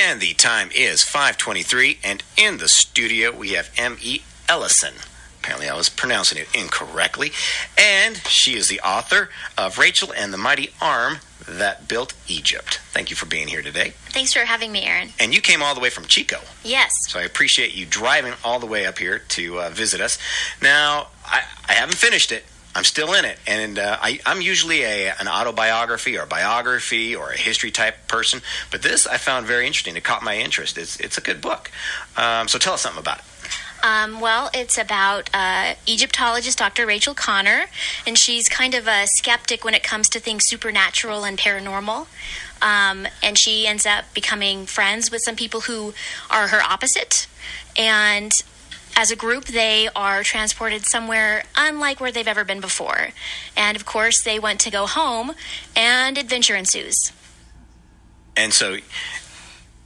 And the time is 5:23, and in the studio we have M.E. Ellison. Apparently I was pronouncing it incorrectly. And she is the author of Rachel and the Mighty Arm That Built Egypt. Thank you for being here today. Thanks for having me, Aaron. And you came all the way from Chico. Yes. So I appreciate you driving all the way up here to visit us. Now, I haven't finished it. I'm still in it, and I'm usually an autobiography or biography or a history type person, but this I found very interesting. It caught my interest. It's a good book. So tell us something about it. Well, it's about Egyptologist Dr. Rachel Connor, and she's kind of a skeptic when it comes to things supernatural and paranormal. And she ends up becoming friends with some people who are her opposite, and as a group, they are transported somewhere unlike where they've ever been before. And, of course, they want to go home, and adventure ensues. And so,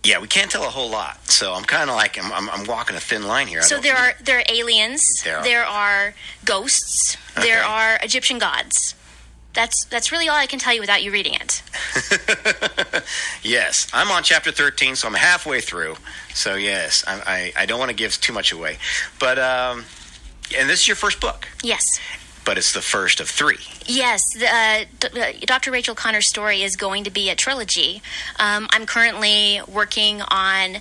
yeah, we can't tell a whole lot. So I'm kind of like, I'm walking a thin line here. So there are aliens. There are ghosts. Okay. There are Egyptian gods. That's really all I can tell you without you reading it. Yes, I'm on chapter 13, so I'm halfway through. So yes, I don't want to give too much away. But, and this is your first book? Yes. But it's the first of 3. Yes, Dr. Rachel Connor's story is going to be a trilogy. I'm currently working on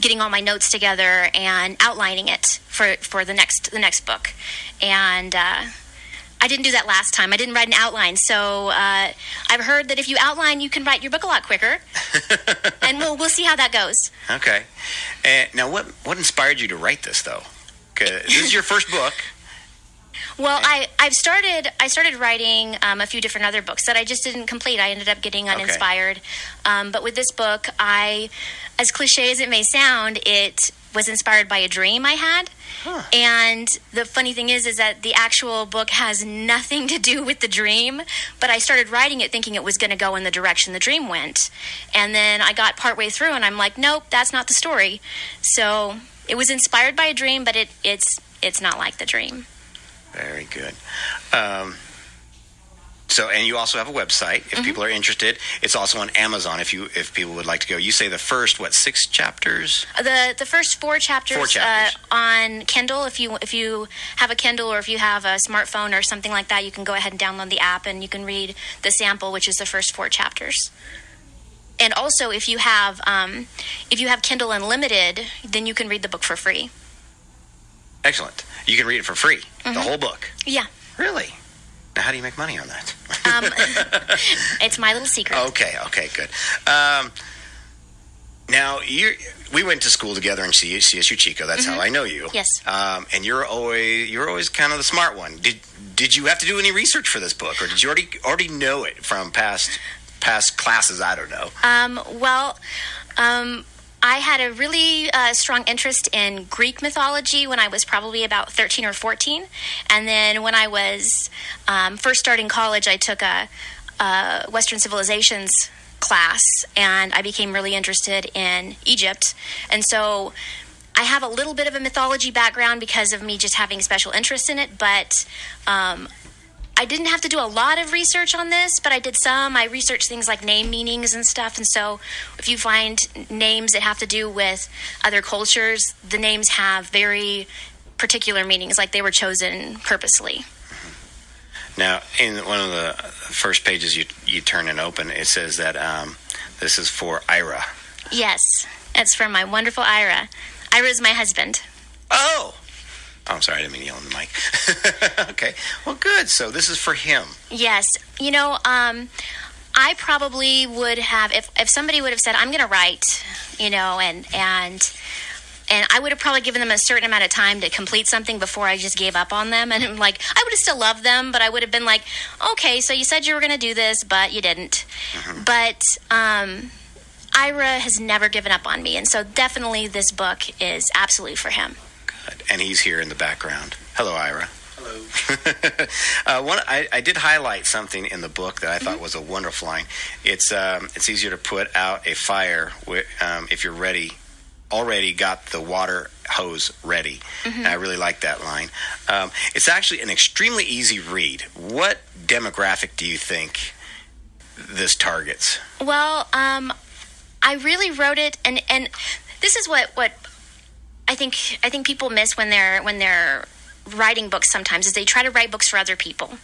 getting all my notes together and outlining it for the next book. And I didn't do that last time. I didn't write an outline. So I've heard that if you outline, you can write your book a lot quicker. And we'll see how that goes. Okay. Now, what inspired you to write this, though? 'Cause this is your first book. Well, I started writing a few different other books that I just didn't complete. I ended up getting uninspired. Okay. But with this book, as cliche as it may sound, it was inspired by a dream I had. Huh. And the funny thing is that the actual book has nothing to do with the dream, but I started writing it thinking it was going to go in the direction the dream went. And then I got partway through and I'm like, nope, that's not the story. So it was inspired by a dream, but it's not like the dream. Very good. So, and you also have a website if people are interested. It's also on Amazon if people would like to go. You say the first 6 chapters? The first 4 chapters. 4 chapters. On Kindle. If you have a Kindle or if you have a smartphone or something like that, you can go ahead and download the app and you can read the sample, which is the first 4 chapters. And also, if you have Kindle Unlimited, then you can read the book for free. Excellent. You can read it for free, the whole book. Yeah. Really? Now, how do you make money on that? It's my little secret. Okay, good. Now, we went to school together in CSU Chico. That's how I know you. Yes. And you're always kind of the smart one. Did you have to do any research for this book, or did you already know it from past classes? I don't know. I had a really strong interest in Greek mythology when I was probably about 13 or 14. And then when I was first starting college, I took a Western civilizations class, and I became really interested in Egypt. And so I have a little bit of a mythology background because of me just having special interest in it, but I didn't have to do a lot of research on this, but I did some. I researched things like name meanings and stuff. And so if you find names that have to do with other cultures, the names have very particular meanings, like they were chosen purposely. Now, in one of the first pages you turn and open, it says that this is for Ira. Yes, it's for my wonderful Ira. Ira is my husband. Oh, I'm sorry, I didn't mean to yell on the mic. Okay, well, good. So this is for him. Yes. I probably would have, if somebody would have said, I'm going to write, and I would have probably given them a certain amount of time to complete something before I just gave up on them. And I would have still loved them, but I would have been like, okay, so you said you were going to do this, but you didn't. Mm-hmm. But Ira has never given up on me. And so definitely this book is absolutely for him. And he's here in the background. Hello, Ira. Hello. I did highlight something in the book that I thought was a wonderful line. It's easier to put out a fire if you're already got the water hose ready. Mm-hmm. And I really like that line. It's actually an extremely easy read. What demographic do you think this targets? Well, I really wrote it, and this is what I think people miss when they're writing books sometimes, is they try to write books for other people.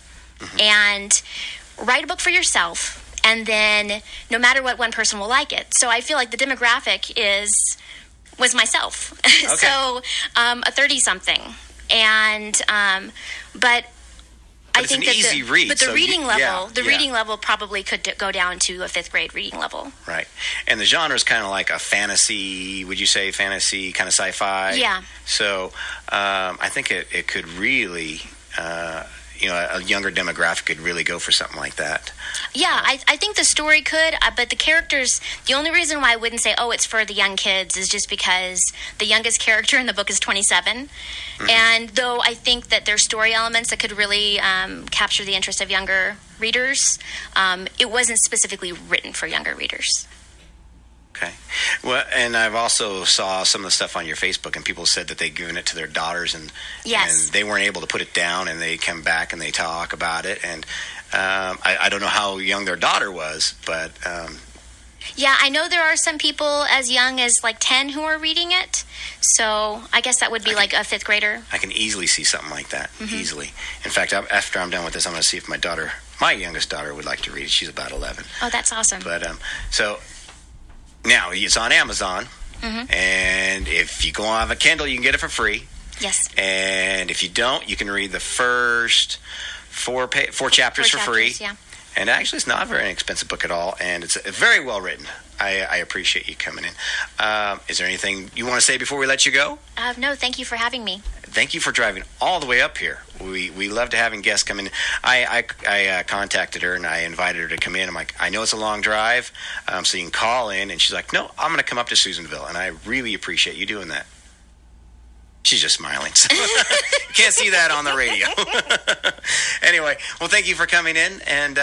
And write a book for yourself, and then no matter what, one person will like it. So I feel like the demographic was myself. Okay. So a 30-something. And but I think that easy read. But the reading level probably could go down to a 5th grade reading level. Right. And the genre is kind of like a fantasy, would you say fantasy, kind of sci-fi? Yeah. So I think it could really, a younger demographic could really go for something like that. Yeah, I think the story could, but the characters, the only reason why I wouldn't say, oh, it's for the young kids is just because the youngest character in the book is 27. And though I think that there's story elements that could really capture the interest of younger readers, it wasn't specifically written for younger readers. Okay. Well, and I've also saw some of the stuff on your Facebook, and people said that they'd given it to their daughters, and yes, and they weren't able to put it down, and they come back and they talk about it, and I don't know how young their daughter was, but yeah, I know there are some people as young as like 10 who are reading it, so I guess that would be like a 5th grader. I can easily see something like that, easily. In fact, after I'm done with this, I'm going to see if my youngest daughter would like to read it. She's about 11. Oh, that's awesome. But so now it's on Amazon, and if you go on a Kindle, you can get it for free. Yes. And if you don't, you can read the first four chapters for free. Yeah. And actually, it's not a very inexpensive book at all, and it's very well written. I appreciate you coming in. Is there anything you want to say before we let you go? No, thank you for having me. Thank you for driving all the way up here. We love to having guests come in. I contacted her and I invited her to come in. I'm like, I know it's a long drive, so you can call in. And she's like, no, I'm going to come up to Susanville, and I really appreciate you doing that. She's just smiling. So you can't see that on the radio. Anyway, well, thank you for coming in. And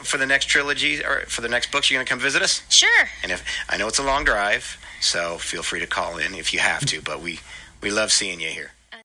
for the next trilogy or for the next books, you're going to come visit us? Sure. And I know it's a long drive, so feel free to call in if you have to. But we love seeing you here.